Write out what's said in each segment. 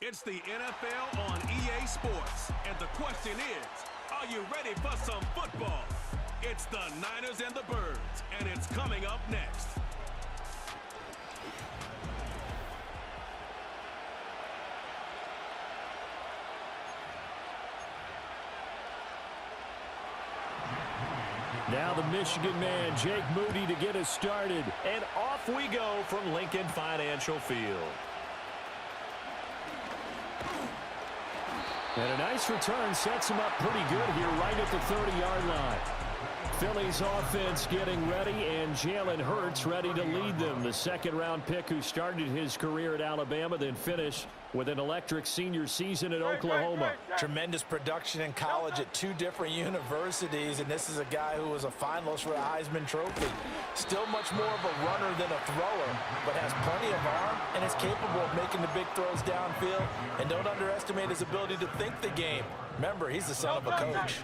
It's the NFL on EA Sports. And the question is, are you ready for some football? It's the Niners and the Birds, and it's coming up next. Now the Michigan man, Jake Moody, to get us started. And off we go from Lincoln Financial Field. And a nice return sets him up pretty good here right at the 30-yard line. Philly's offense getting ready, and Jalen Hurts ready to lead them. The second-round pick who started his career at Alabama, then finished with an electric senior season at Oklahoma. Tremendous production in college at two different universities, and this is a guy who was a finalist for a Heisman Trophy. Still much more of a runner than a thrower, but has plenty of arm and is capable of making the big throws downfield. And don't underestimate his ability to think the game. Remember, he's the son of a coach.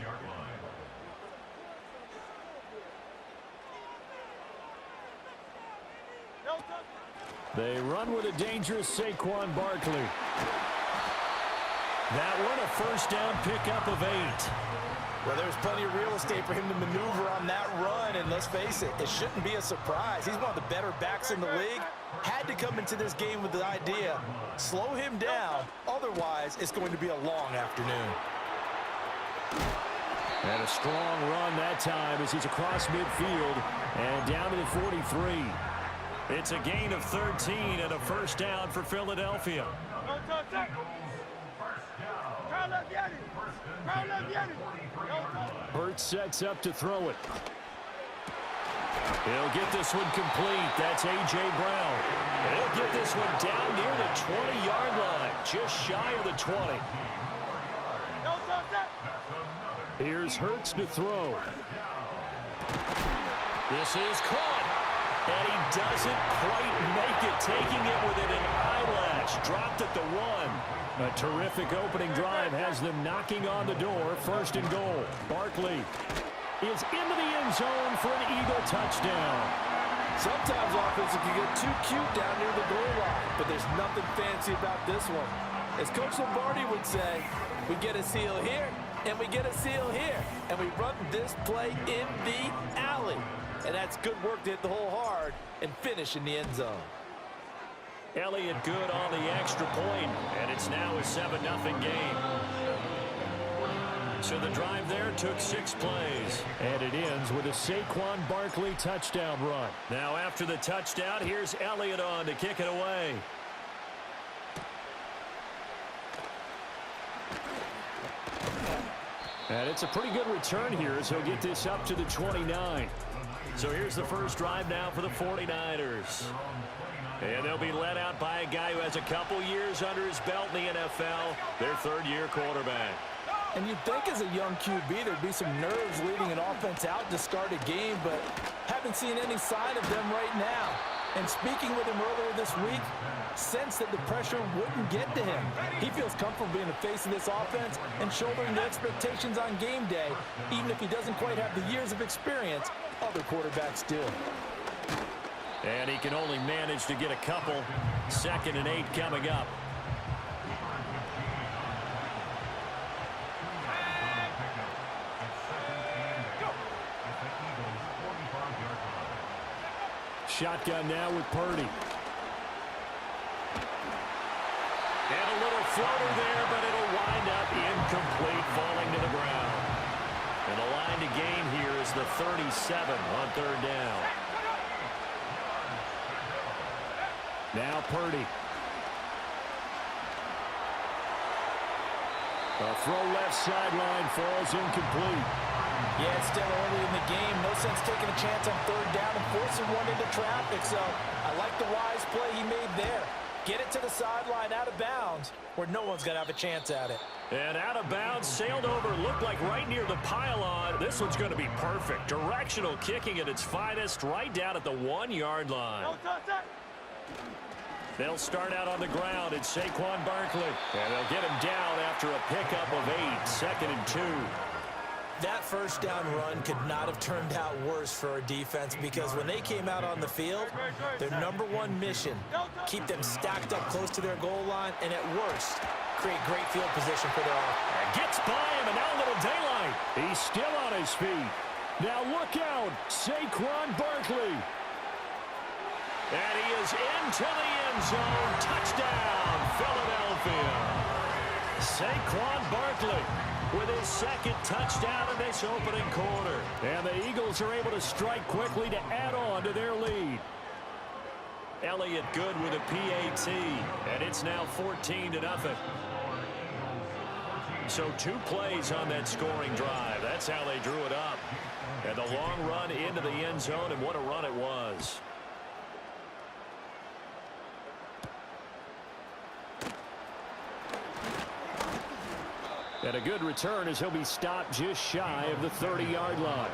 They run with a dangerous Saquon Barkley. That one a first down pickup of 8. Well, there's plenty of real estate for him to maneuver on that run, and let's face it, it shouldn't be a surprise. He's one of the better backs in the league. Had to come into this game with the idea, slow him down, otherwise it's going to be a long afternoon. And a strong run that time as he's across midfield and down to the 43. It's a gain of 13 and a first down for Philadelphia. Hurts sets up to throw it. He'll get this one complete. That's A.J. Brown. And he'll get this one down near the 20-yard line, just shy of the 20. Here's Hurts to throw. This is caught. And he doesn't quite make it, taking it within an eyelash. Dropped at the 1. A terrific opening drive has them knocking on the door. First and goal. Barkley is into the end zone for an Eagle touchdown. Sometimes offenses can get too cute down near the goal line, but there's nothing fancy about this one. As Coach Lombardi would say, we get a seal here, and we get a seal here, and we run this play in the alley. And that's good work to hit the hole hard and finish in the end zone. Elliott good on the extra point, and it's now a 7-0 game. So the drive there took 6 plays. And it ends with a Saquon Barkley touchdown run. Now after the touchdown, here's Elliott on to kick it away. And it's a pretty good return here as he'll get this up to the 29. So here's the first drive now for the 49ers. And they'll be led out by a guy who has a couple years under his belt in the NFL, their third-year quarterback. And you'd think as a young QB there'd be some nerves leading an offense out to start a game, but haven't seen any sign of them right now. And speaking with him earlier this week, sensed that the pressure wouldn't get to him. He feels comfortable being the face of this offense and shouldering the expectations on game day, even if he doesn't quite have the years of experience other quarterbacks do. And he can only manage to get a couple. 2nd and 8 coming up. Shotgun now with Purdy. And a little floater there, but it'll wind up incomplete, falling to the ground. And the line to gain here is the 37 on 3rd down. Now Purdy. A throw left sideline falls incomplete. Yeah, it's still early in the game. No sense taking a chance on 3rd down and forcing one into traffic. So I like the wise play he made there. Get it to the sideline out of bounds where no one's going to have a chance at it. And out of bounds, sailed over, looked like right near the pylon. This one's going to be perfect. Directional kicking at its finest, right down at the 1-yard line. They'll start out on the ground. It's Saquon Barkley. And they'll get him down after a pickup of 8. 2nd and 2. That first down run could not have turned out worse for our defense because when they came out on the field, their number one mission, keep them stacked up close to their goal line, and at worst, create great field position for their offense. Gets by him, and now a little daylight. He's still on his feet. Now look out, Saquon Barkley. And he is into the end zone. Touchdown, Philadelphia. Saquon Barkley with his second touchdown in this opening quarter. And the Eagles are able to strike quickly to add on to their lead. Elliott good with a PAT, and it's now 14-0. So 2 plays on that scoring drive. That's how they drew it up. And the long run into the end zone, and what a run it was. And a good return as he'll be stopped just shy of the 30-yard line.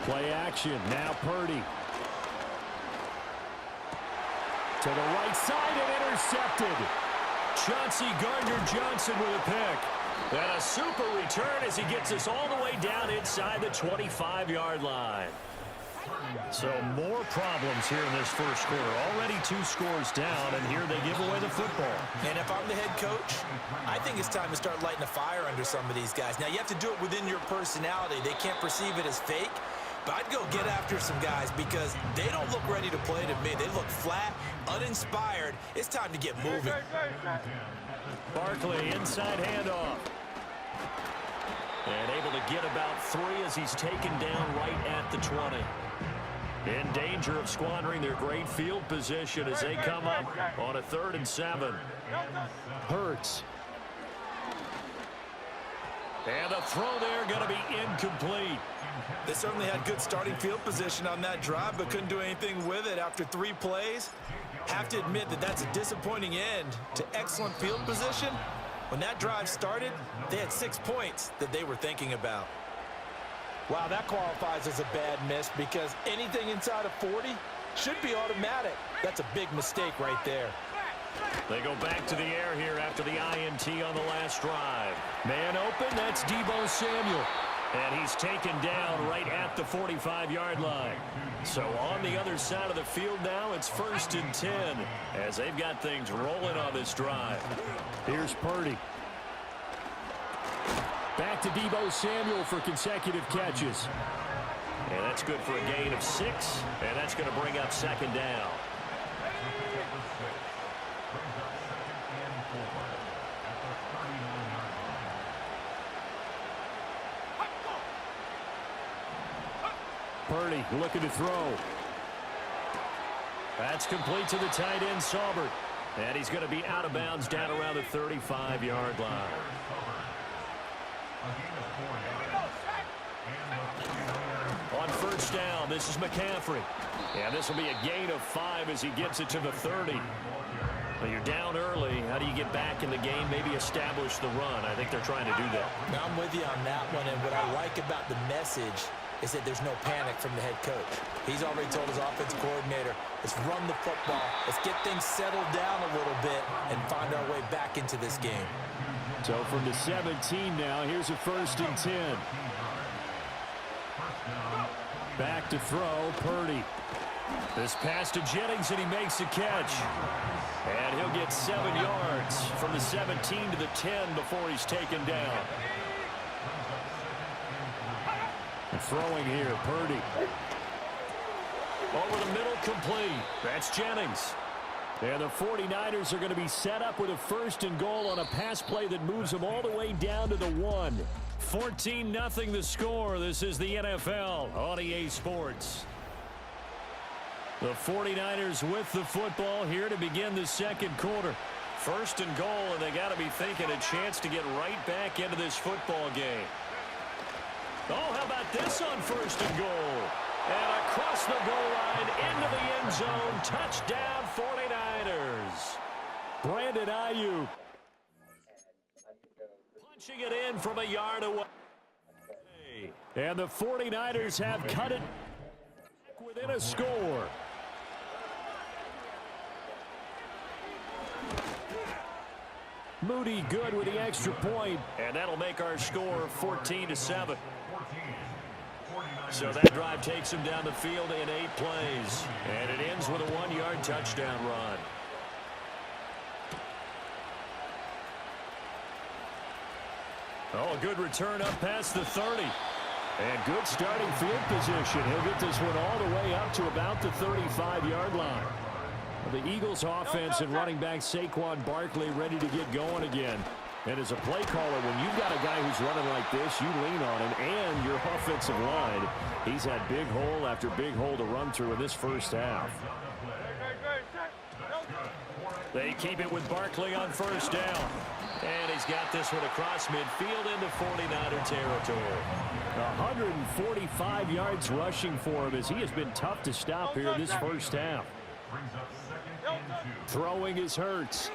Play action. Now Purdy. To the right side and intercepted. Chauncey Gardner-Johnson with a pick. And a super return as he gets us all the way down inside the 25-yard line. So more problems here in this first quarter. Already 2 scores down, and here they give away the football. And if I'm the head coach, I think it's time to start lighting a fire under some of these guys. Now, you have to do it within your personality. They can't perceive it as fake. But I'd go get after some guys because they don't look ready to play to me. They look flat, uninspired. It's time to get moving. Barkley, inside handoff. And able to get about 3 as he's taken down right at the 20. In danger of squandering their great field position as they come up on a 3rd and 7. Hurts. And the throw there going to be incomplete. They certainly had good starting field position on that drive, but couldn't do anything with it after 3 plays. Have to admit that that's a disappointing end to excellent field position. When that drive started, they had 6 points that they were thinking about. Wow, that qualifies as a bad miss because anything inside of 40 should be automatic. That's a big mistake right there. They go back to the air here after the INT on the last drive. Man open, that's Deebo Samuel. And he's taken down right at the 45-yard line. So on the other side of the field now, it's 1st and 10 as they've got things rolling on this drive. Here's Purdy. Back to Deebo Samuel for consecutive catches. And that's good for a gain of 6, and that's going to bring up 2nd down. Purdy looking to throw. That's complete to the tight end, Saubert. And he's going to be out of bounds down around the 35-yard line. On 1st down, this is McCaffrey. And this will be a gain of 5 as he gets it to the 30. Well, you're down early. How do you get back in the game? Maybe establish the run. I think they're trying to do that. Now, I'm with you on that one, and what I like about the message is that there's no panic from the head coach. He's already told his offensive coordinator, let's run the football. Let's get things settled down a little bit and find our way back into this game. So from the 17 now, here's a 1st and 10. Back to throw, Purdy. This pass to Jennings, and he makes the catch. And he'll get 7 yards from the 17 to the 10 before he's taken down. And throwing here, Purdy. Over the middle, complete. That's Jennings. And the 49ers are going to be set up with a 1st and goal on a pass play that moves them all the way down to the 1. 14-0 the score. This is the NFL on EA Sports. The 49ers with the football here to begin the 2nd quarter. 1st and goal, and they got to be thinking a chance to get right back into this football game. Oh, how about this on 1st and goal? And across the goal line into the end zone. Touchdown, 49ers. Brandon Ayuk. Punching it in from a yard away. And the 49ers have cut it within a score. Moody good with the extra point. And that'll make our score 14-7. So that drive takes him down the field in 8 plays. And it ends with a 1-yard touchdown run. Oh, a good return up past the 30. And good starting field position. He'll get this one all the way up to about the 35-yard line. The Eagles offense and running back Saquon Barkley ready to get going again. And as a play caller, when you've got a guy who's running like this, you lean on him and your offensive line. He's had big hole after big hole to run through in this first half. They keep it with Barkley on first down. And he's got this one across midfield into 49er territory. 145 yards rushing for him as he has been tough to stop here in this first half. Throwing is Hurts.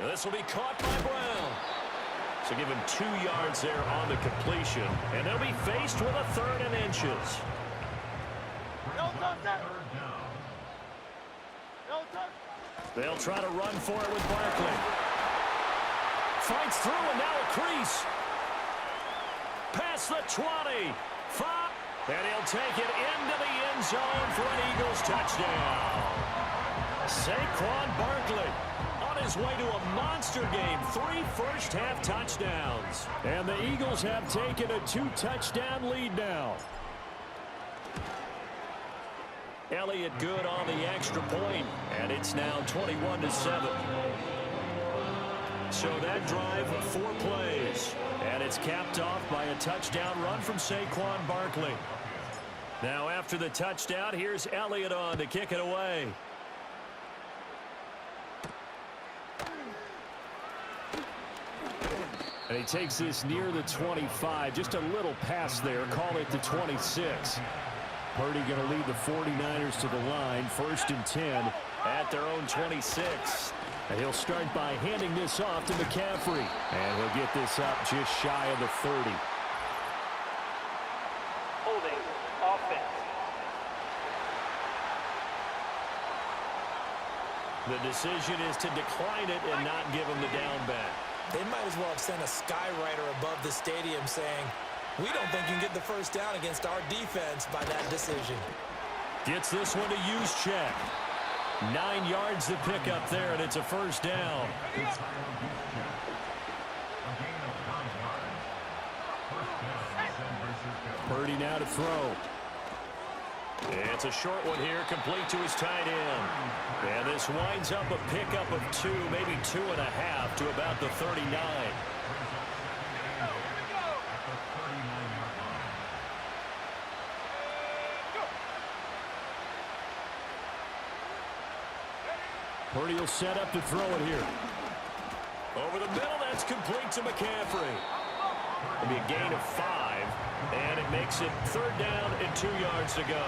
This will be caught by Brown. So give him 2 yards there on the completion. And they'll be faced with a 3rd and inches. They'll try to run for it with Barkley. Fights through and now a crease. Past the 20. 5. And he'll take it into the end zone for an Eagles touchdown. Saquon Barkley on his way to a monster game. 3 first-half touchdowns. And the Eagles have taken a 2-touchdown lead now. Elliott good on the extra point, and it's now 21-7. So that drive, 4 plays, and it's capped off by a touchdown run from Saquon Barkley. Now after the touchdown, here's Elliott on to kick it away. And he takes this near the 25, just a little pass there, call it the 26. Purdy going to lead the 49ers to the line, 1st and 10 at their own 26. And he'll start by handing this off to McCaffrey. And he'll get this up just shy of the 30. Holding offense. The decision is to decline it and not give him the down back. They might as well have sent a skywriter above the stadium saying, we don't think you can get the first down against our defense by that decision. Gets this one to use check. 9 yards to pick up there, and it's a first down. Purdy now to throw. It's a short one here, complete to his tight end. And this winds up a pickup of 2, maybe 2.5 to about the 39. Purdy will set up to throw it here. Over the middle, that's complete to McCaffrey. It'll be a gain of 5, and it makes it 3rd down and 2 yards to go.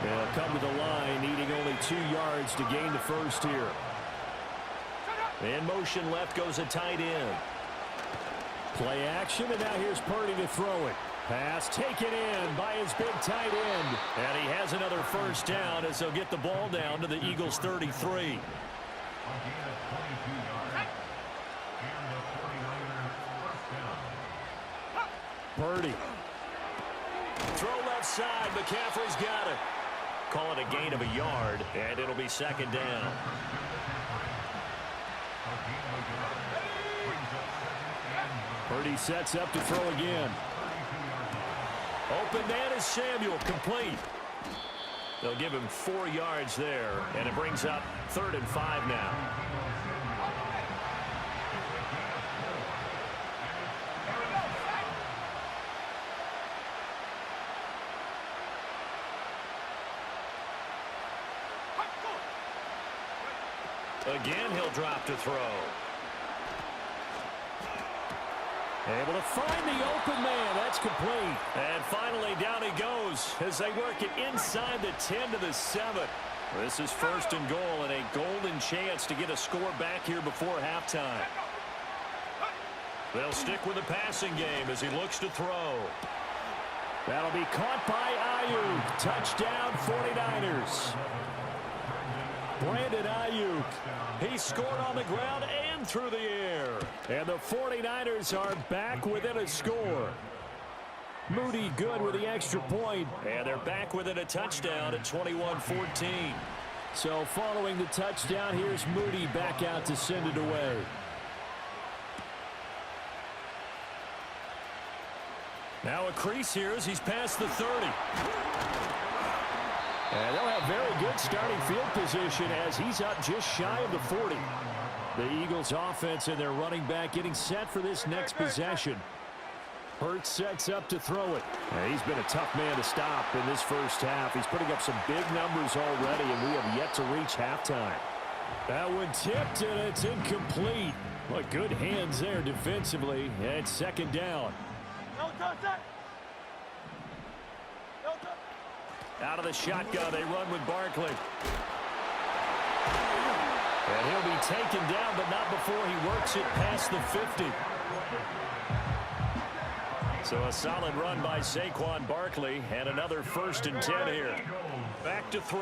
They'll come to the line, needing only 2 yards to gain the first here. In motion left goes a tight end. Play action, and now here's Purdy to throw it. Pass taken in by his big tight end. And he has another first down as they'll get the ball down to the Eagles' 33. Purdy. Throw left side. McCaffrey's got it. Call it a gain of a yard, and it'll be 2nd down. Purdy sets up to throw again. Open man is Samuel, complete. They'll give him 4 yards there, and it brings up 3rd and 5 now. Again, he'll drop to throw. Able to find the open man. That's complete. And finally, down he goes as they work it inside the 10 to the 7. This is 1st and goal and a golden chance to get a score back here before halftime. They'll stick with the passing game as he looks to throw. That'll be caught by Ayuk. Touchdown 49ers. Brandon Ayuk. He scored on the ground and through the air. And the 49ers are back within a score. Moody good with the extra point. And they're back within a touchdown at 21-14. So following the touchdown, here's Moody back out to send it away. Now a crease here as he's past the 30. And they'll have very good starting field position as he's up just shy of the 40. The Eagles offense and their running back getting set for this next possession. Hurts sets up to throw it. And he's been a tough man to stop in this first half. He's putting up some big numbers already, and we have yet to reach halftime. That one tipped, and it's incomplete. Well, good hands there defensively. And second down. Out of the shotgun, they run with Barkley. And he'll be taken down, but not before he works it past the 50. So a solid run by Saquon Barkley, and another 1st and 10 here. Back to throw.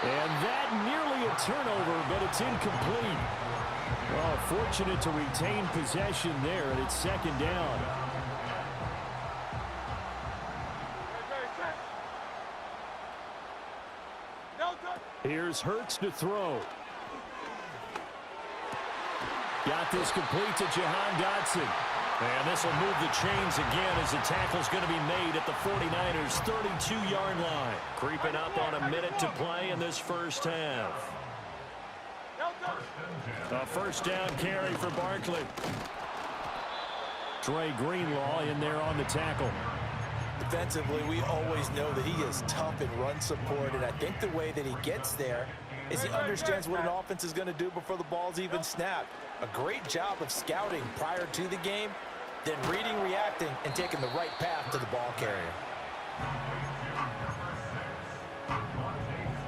And that nearly a turnover, but it's incomplete. Well, fortunate to retain possession there, and it's second down. Here's Hurts to throw. Got this complete to Jahan Dotson. And this will move the chains again as the tackle's going to be made at the 49ers' 32-yard line. Creeping up on a minute to play in this first half. A first down carry for Barkley. Trey Greenlaw in there on the tackle. Defensively, we always know that he is tough in run support, and I think the way that he gets there is he understands what an offense is going to do before the ball's even snapped. A great job of scouting prior to the game, then reading, reacting, and taking the right path to the ball carrier.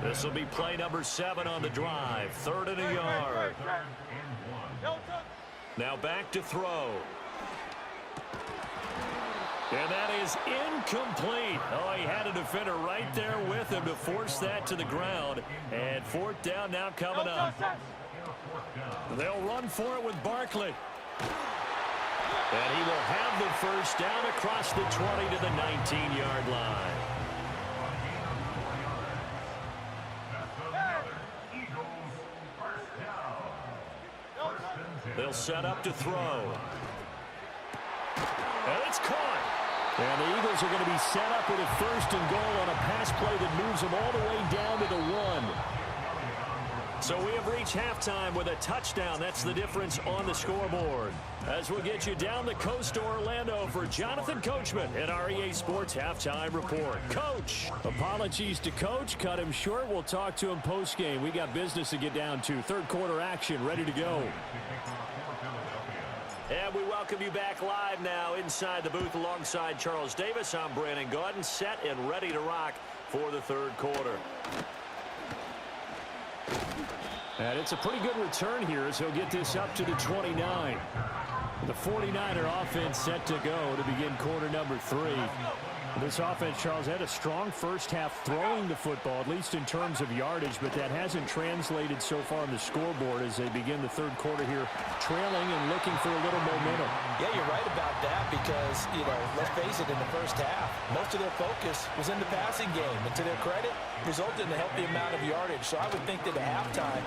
This will be play number 7 on the drive. 3rd and a yard. Now back to throw. And that is incomplete. Oh, he had a defender right there with him to force that to the ground. And 4th down now coming up. They'll run for it with Barkley. And he will have the first down across the 20 to the 19-yard line. They'll set up to throw. And it's caught. And the Eagles are going to be set up with a 1st and goal on a pass play that moves them all the way down to the 1. So we have reached halftime with a touchdown. That's the difference on the scoreboard. As we'll get you down the coast to Orlando for Jonathan Coachman at our EA Sports Halftime Report. Coach, apologies to Coach. Cut him short. We'll talk to him post-game. We got business to get down to. 3rd quarter action ready to go. And we welcome you back live now inside the booth alongside Charles Davis. I'm Brandon Gaudin, set and ready to rock for the 3rd quarter. And it's a pretty good return here as he'll get this up to the 29. The 49er offense set to go to begin quarter number 3. This offense, Charles, had a strong first half throwing the football, at least in terms of yardage, but that hasn't translated so far on the scoreboard as they begin the 3rd quarter here, trailing and looking for a little momentum. Yeah, you're right about that because, let's face it, in the first half, most of their focus was in the passing game, and to their credit, resulted in a healthy amount of yardage. So I would think that at halftime,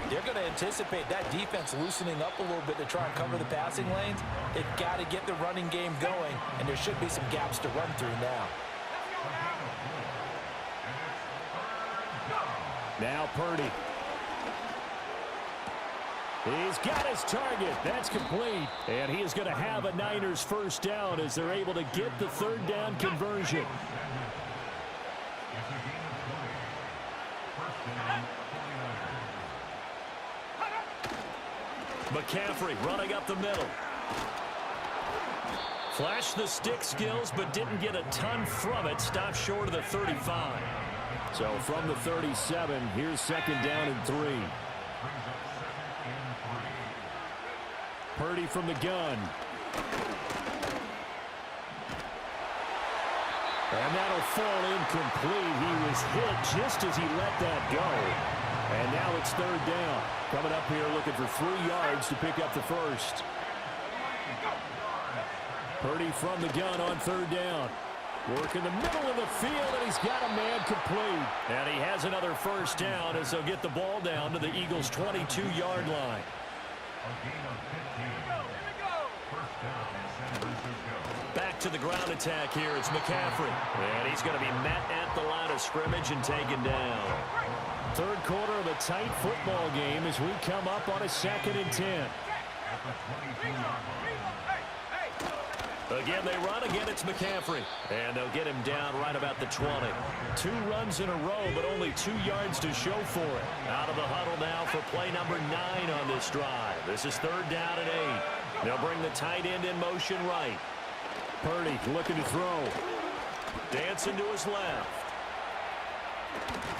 they're going to anticipate that defense loosening up a little bit to try and cover the passing lanes. They've got to get the running game going, and there should be some gaps to run through now. Now Purdy. He's got his target. That's complete. And he is going to have a Niners first down as they're able to get the 3rd down conversion. McCaffrey running up the middle. Flashed the stick skills, but didn't get a ton from it. Stopped short of the 35. So from the 37, here's 2nd down and 3. Purdy from the gun. And that'll fall incomplete. He was hit just as he let that go. And now it's third down. Coming up here looking for 3 yards to pick up the first. Purdy from the gun on third down. Work in the middle of the field, and he's got a man complete. And he has another first down as they'll get the ball down to the Eagles' 22-yard line. Back to the ground attack here. It's McCaffrey. And he's going to be met at the line of scrimmage and taken down. Third quarter of a tight football game as we come up on a 2nd and 10. Again, they run. Again, it's McCaffrey. And they'll get him down right about the 20. 2 runs in a row, but only 2 yards to show for it. Out of the huddle now for play number 9 on this drive. This is third down and 8. They'll bring the tight end in motion right. Purdy looking to throw. Dancing to his left.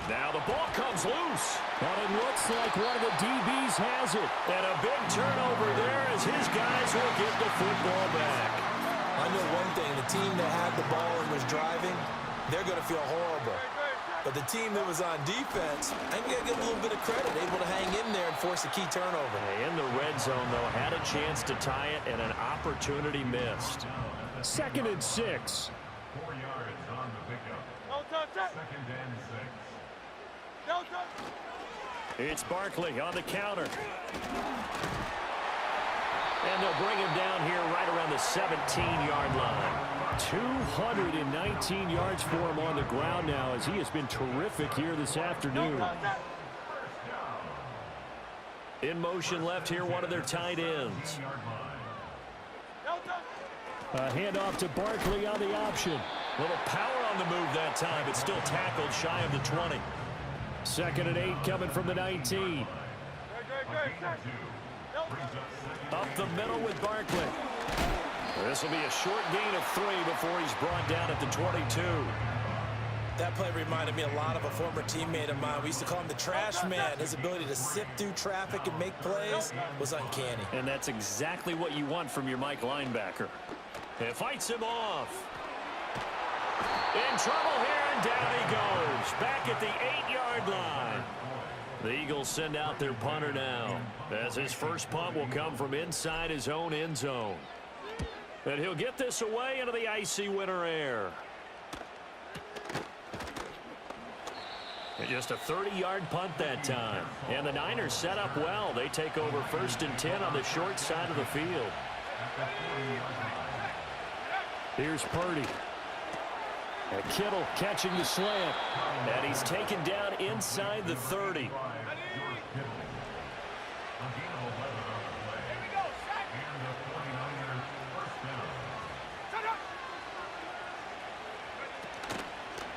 Now the ball comes loose. But it looks like one of the DBs has it. And a big turnover there as his guys will get the football back. I know one thing, the team that had the ball and was driving, they're going to feel horrible. But the team that was on defense, I'm going to give a little bit of credit, able to hang in there and force a key turnover. In the red zone, though, had a chance to tie it and an opportunity missed. 2nd and 6. 4 yards on the pickup. Second and 6. It's Barkley on the counter. And they'll bring him down here right around the 17-yard line. 219 yards for him on the ground now as he has been terrific here this afternoon. In motion left here, one of their tight ends. A handoff to Barkley on the option. Little power on the move that time, but still tackled shy of the 20. 2nd and 8 coming from the 19. Up the middle with Barkley. This will be a short gain of 3 before he's brought down at the 22. That play reminded me a lot of a former teammate of mine. We used to call him the trash man. His ability to sift through traffic and make plays was uncanny. And that's exactly what you want from your Mike linebacker. It fights him off. In trouble here, and down he goes. Back at the 8-yard line. The Eagles send out their punter now, as his first punt will come from inside his own end zone. And he'll get this away into the icy winter air. And just a 30-yard punt that time. And the Niners set up well. They take over 1st and 10 on the short side of the field. Here's Purdy. And Kittle catching the slant. And he's taken down inside the 30.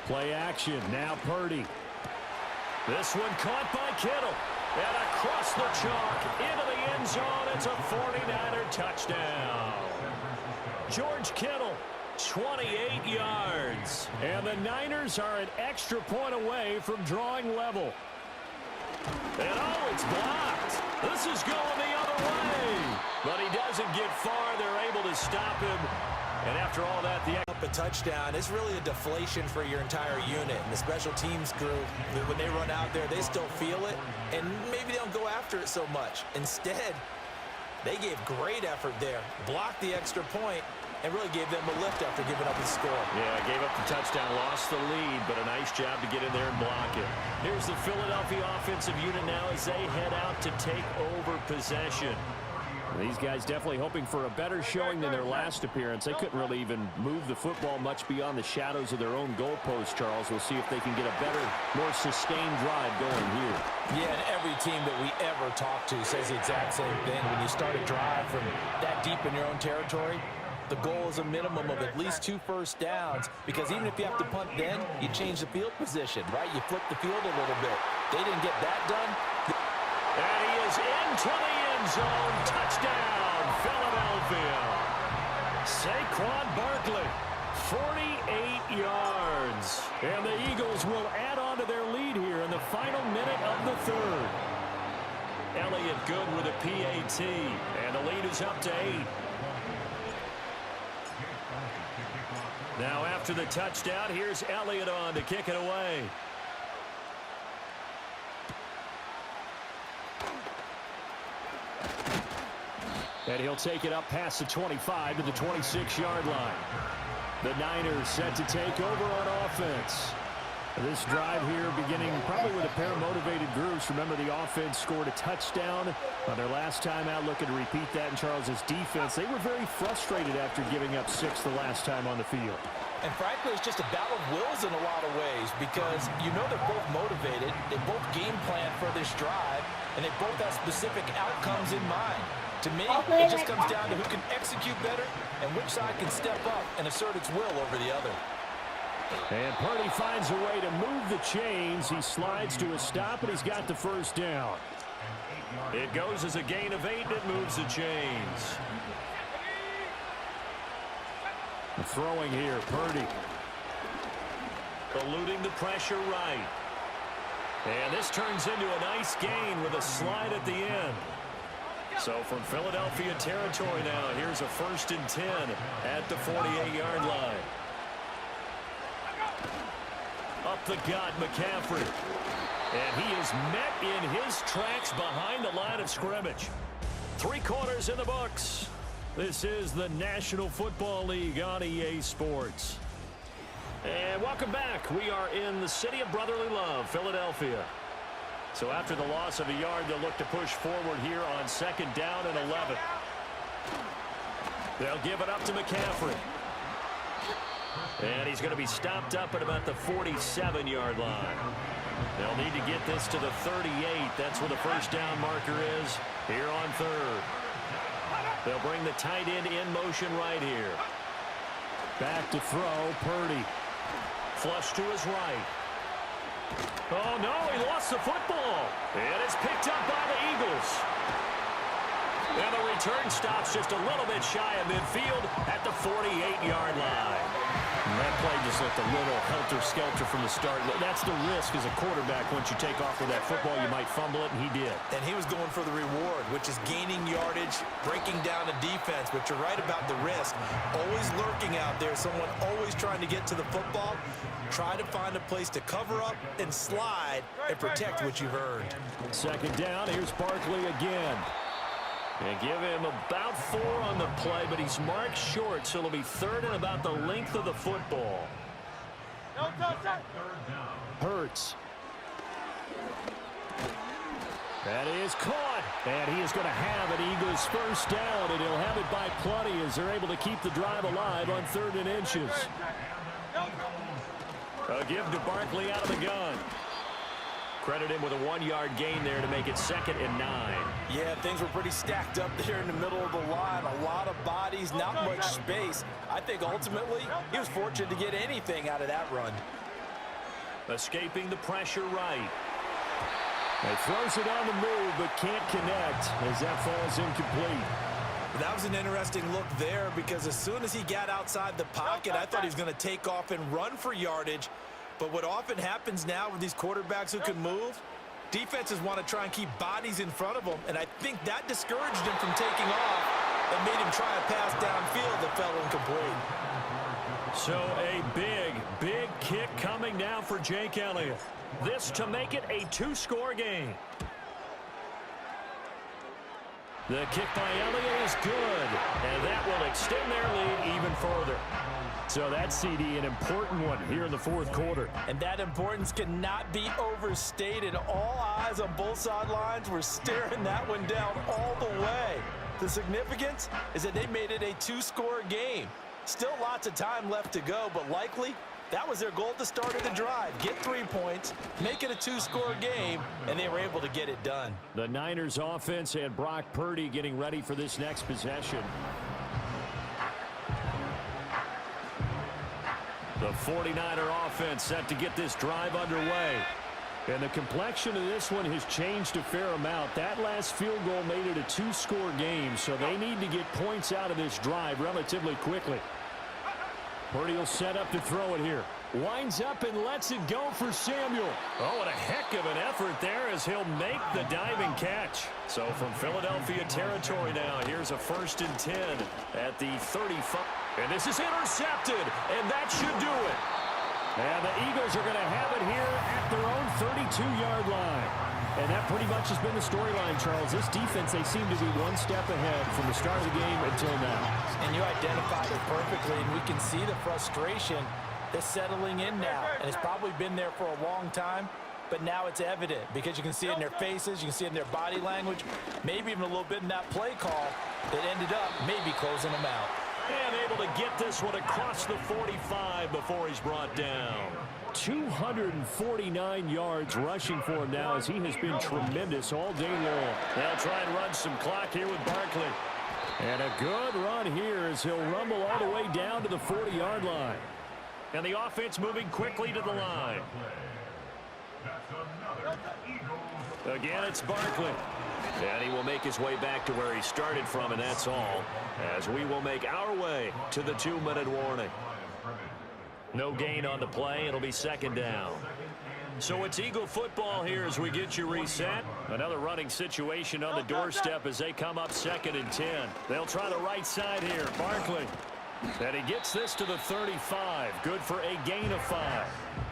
Play action. Now Purdy. This one caught by Kittle. And across the chalk into the end zone. It's a 49er touchdown. George Kittle, 28 yards. And the Niners are an extra point away from drawing level. And oh, it's blocked. This is going the other way. But he doesn't get far. They're able to stop him. And after all that, the Up a touchdown, it's really a deflation for your entire unit. And the special teams group, when they run out there, they still feel it. And maybe they don't go after it so much. Instead, they gave great effort there. Blocked the extra point and really gave them a lift after giving up the score. Yeah, gave up the touchdown, lost the lead, but a nice job to get in there and block it. Here's the Philadelphia offensive unit now as they head out to take over possession. These guys definitely hoping for a better showing than their last appearance. They couldn't really even move the football much beyond the shadows of their own goalpost, Charles. We'll see if they can get a better, more sustained drive going here. Yeah, and every team that we ever talk to says the exact same thing. When you start a drive from that deep in your own territory, the goal is a minimum of at least 2 first downs, because even if you have to punt then, you change the field position, right? You flip the field a little bit. They didn't get that done. And he is into the end zone. Touchdown, Philadelphia. Saquon Barkley, 48 yards. And the Eagles will add on to their lead here in the final minute of the third. Elliott good with a PAT. And the lead is up to 8. Now after After the touchdown, here's Elliott on to kick it away. And he'll take it up past the 25 to the 26-yard line. The Niners set to take over on offense. This drive here beginning probably with a pair of motivated groups. Remember, the offense scored a touchdown on their last time out, looking to repeat that in Charles's defense. They were very frustrated after giving up 6 the last time on the field. And frankly, it's just a battle of wills in a lot of ways because you know they're both motivated, they both game plan for this drive, and they both have specific outcomes in mind. To me, it just comes down to who can execute better and which side can step up and assert its will over the other. And Purdy finds a way to move the chains. He slides to a stop, and he's got the first down. It goes as a gain of 8, and it moves the chains. Throwing here, Purdy. Eluding the pressure right. And this turns into a nice gain with a slide at the end. So from Philadelphia territory now, here's a 1st and 10 at the 48-yard line. Up the gut, McCaffrey. And he is met in his tracks behind the line of scrimmage. 3 quarters in the books. This is the National Football League on EA Sports. And welcome back. We are in the city of brotherly love, Philadelphia. So after the loss of a yard, they'll look to push forward here on 2nd down and 11. They'll give it up to McCaffrey. And he's going to be stopped up at about the 47-yard line. They'll need to get this to the 38. That's where the first down marker is here on 3rd. They'll bring the tight end in motion right here. Back to throw, Purdy. Flush to his right. Oh, no, he lost the football. And it's picked up by the Eagles. And the return stops just a little bit shy of midfield at the 48-yard line. And that play just looked a little helter-skelter from the start. That's the risk as a quarterback. Once you take off with that football, you might fumble it, and he did. And he was going for the reward, which is gaining yardage, breaking down a defense. But you're right about the risk. Always lurking out there, someone always trying to get to the football. Try to find a place to cover up and slide and protect what you've earned. 2nd down, here's Barkley again. And give him about 4 on the play, but he's marked short, so it'll be 3rd and about the length of the football. Hurts. That is caught. And he is going to have an Eagles first down, and he'll have it by plenty as they're able to keep the drive alive on 3rd and inches. A give to Barkley out of the gun. Credit him with a 1-yard gain there to make it 2nd and 9. Yeah, things were pretty stacked up there in the middle of the line. A lot of bodies, not much space. I think ultimately he was fortunate to get anything out of that run. Escaping the pressure right. He throws it on the move but can't connect as that falls incomplete. That was an interesting look there because as soon as he got outside the pocket, I thought he was going to take off and run for yardage. But what often happens now with these quarterbacks who can move, defenses want to try and keep bodies in front of them, and I think that discouraged him from taking off and made him try a pass downfield that fell incomplete. So a big kick coming now for Jake Elliott. This to make it a 2-score game. The kick by Elliott is good, and that will extend their lead even further. So that CD, an important one here in the 4th quarter. And that importance cannot be overstated. All eyes on both sidelines were staring that one down all the way. The significance is that they made it a 2-score game. Still lots of time left to go, but likely that was their goal at the start of the drive. Get 3 points, make it a 2-score game, and they were able to get it done. The Niners offense and Brock Purdy getting ready for this next possession. The 49er offense set to get this drive underway. And the complexion of this one has changed a fair amount. That last field goal made it a 2-score game, so they need to get points out of this drive relatively quickly. Purdy will set up to throw it here. Winds up and lets it go for Samuel. Oh, what a heck of an effort there as he'll make the diving catch. So from Philadelphia territory now, here's a 1st and 10 at the 35. And this is intercepted, and that should do it. And the Eagles are going to have it here at their own 32-yard line. And that pretty much has been the storyline, Charles. This defense, they seem to be one step ahead from the start of the game until now. And you identified it perfectly, and we can see the frustration that's settling in now. And it's probably been there for a long time, but now it's evident because you can see it in their faces, you can see it in their body language, maybe even a little bit in that play call that ended up maybe closing them out. And able to get this one across the 45 before he's brought down. 249 yards rushing for him now as he has been tremendous all day long. They'll try and run some clock here with Barkley. And a good run here as he'll rumble all the way down to the 40-yard line. And the offense moving quickly to the line. Again, it's Barkley. And he will make his way back to where he started from, and that's all, as we will make our way to the 2-minute warning. No gain on the play. It'll be second down. So it's Eagle football here as we get you reset. Another running situation on the doorstep as they come up 2nd and 10. They'll try the right side here. Barkley. And he gets this to the 35. Good for a gain of 5.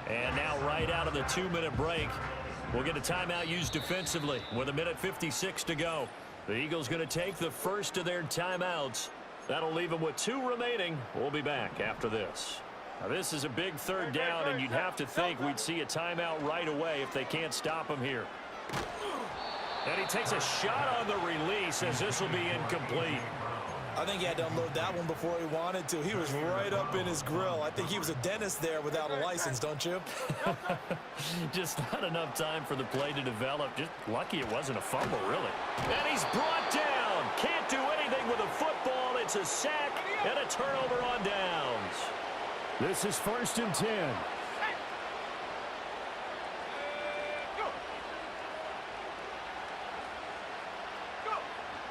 And now right out of the 2-minute break, we'll get a timeout used defensively with 1:56 to go. The Eagles going to take the first of their timeouts. That'll leave them with 2 remaining. We'll be back after this. Now, this is a big third down, and you'd have to think we'd see a timeout right away if they can't stop him here. And he takes a shot on the release as this will be incomplete. I think he had to unload that one before he wanted to. He was right up in his grill. I think he was a dentist there without a license, don't you? Just not enough time for the play to develop. Just lucky it wasn't a fumble, really. And he's brought down. Can't do anything with a football. It's a sack and a turnover on downs. This is 1st and 10.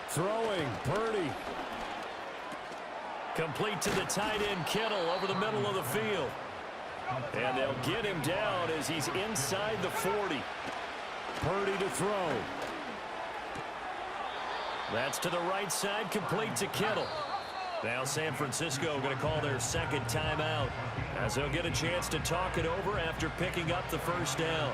Throwing, Purdy. Complete to the tight end, Kittle, over the middle of the field. And they'll get him down as he's inside the 40. Purdy to throw. That's to the right side, complete to Kittle. Now San Francisco going to call their second timeout as they'll get a chance to talk it over after picking up the first down.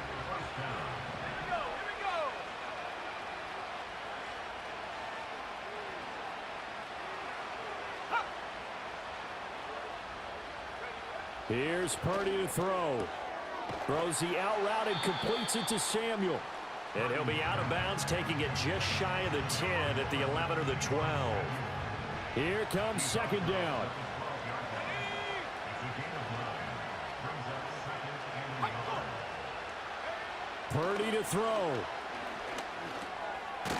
Here's Purdy to throw. Throws the out route and completes it to Samuel. And he'll be out of bounds, taking it just shy of the 10 at the 11 or the 12. Here comes second down. Purdy to throw.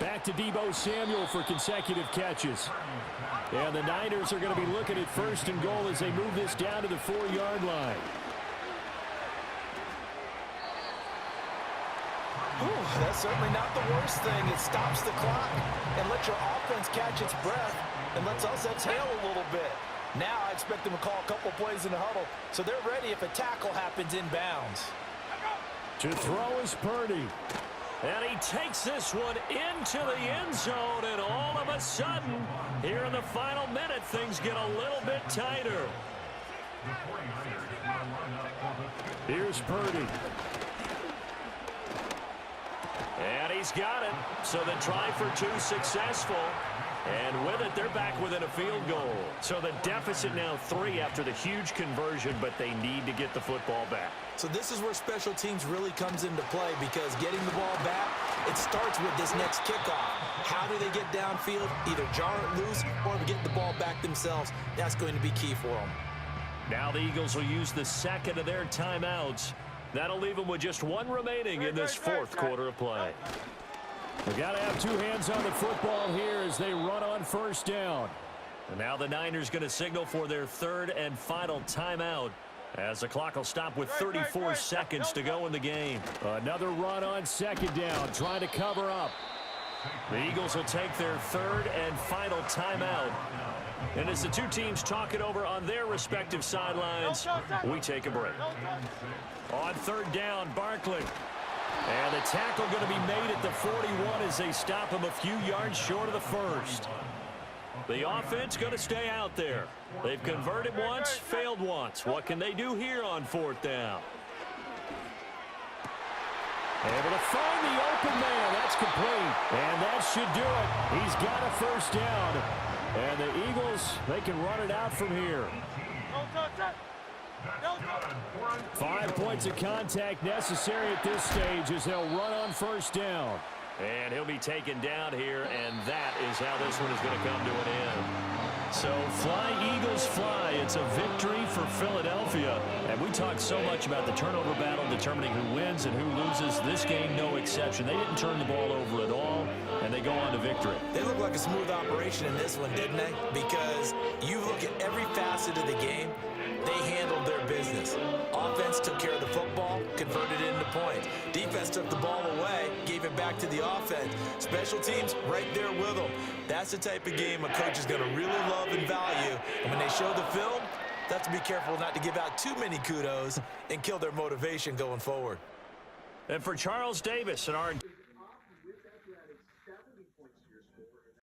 Back to Deebo Samuel for consecutive catches. And the Niners are going to be looking at 1st and goal as they move this down to the 4-yard line. Ooh, that's certainly not the worst thing. It stops the clock and lets your offense catch its breath and lets us exhale a little bit. Now I expect them to call a couple plays in the huddle, so they're ready if a tackle happens inbounds. To throw is Purdy. And he takes this one into the end zone, and all of a sudden, here in the final minute, things get a little bit tighter. Here's Purdy. And he's got it. So the try for 2 successful. And with it, they're back within a field goal. So the deficit now 3 after the huge conversion, but they need to get the football back. So this is where special teams really comes into play, because getting the ball back, it starts with this next kickoff. How do they get downfield? Either jar it loose or get the ball back themselves. That's going to be key for them. Now the Eagles will use the second of their timeouts. That'll leave them with just 1 remaining in this 4th quarter of play. We got to have 2 hands on the football here as they run on 1st down. And now the Niners going to signal for their 3rd and final timeout, as the clock will stop with 34 seconds to go in the game. Another run on 2nd down, trying to cover up. The Eagles will take their 3rd and final timeout. And as the 2 teams talk it over on their respective sidelines, we take a break. On 3rd down, Barkley. And the tackle going to be made at the 41 as they stop him a few yards short of the 1st. The offense going to stay out there. They've converted once, failed once. What can they do here on 4th down? Able to find the open man. That's complete. And that should do it. He's got a 1st down. And the Eagles, they can run it out from here. 5 points of contact necessary at this stage as they'll run on 1st down. And he'll be taken down here, and that is how this one is going to come to an end. So fly, Eagles, fly. It's a victory for Philadelphia. And we talked so much about the turnover battle determining who wins and who loses. This game, no exception. They didn't turn the ball over at all, and they go on to victory. They look like a smooth operation in this one, didn't they? Because you look at every facet of the game, they handled their business. Offense took care of the football, converted it into points. Defense took the ball away, gave it back to the offense. Special teams right there with them. That's the type of game a coach is going to really love and value. And when they show the film, they have to be careful not to give out too many kudos and kill their motivation going forward. And for Charles Davis and our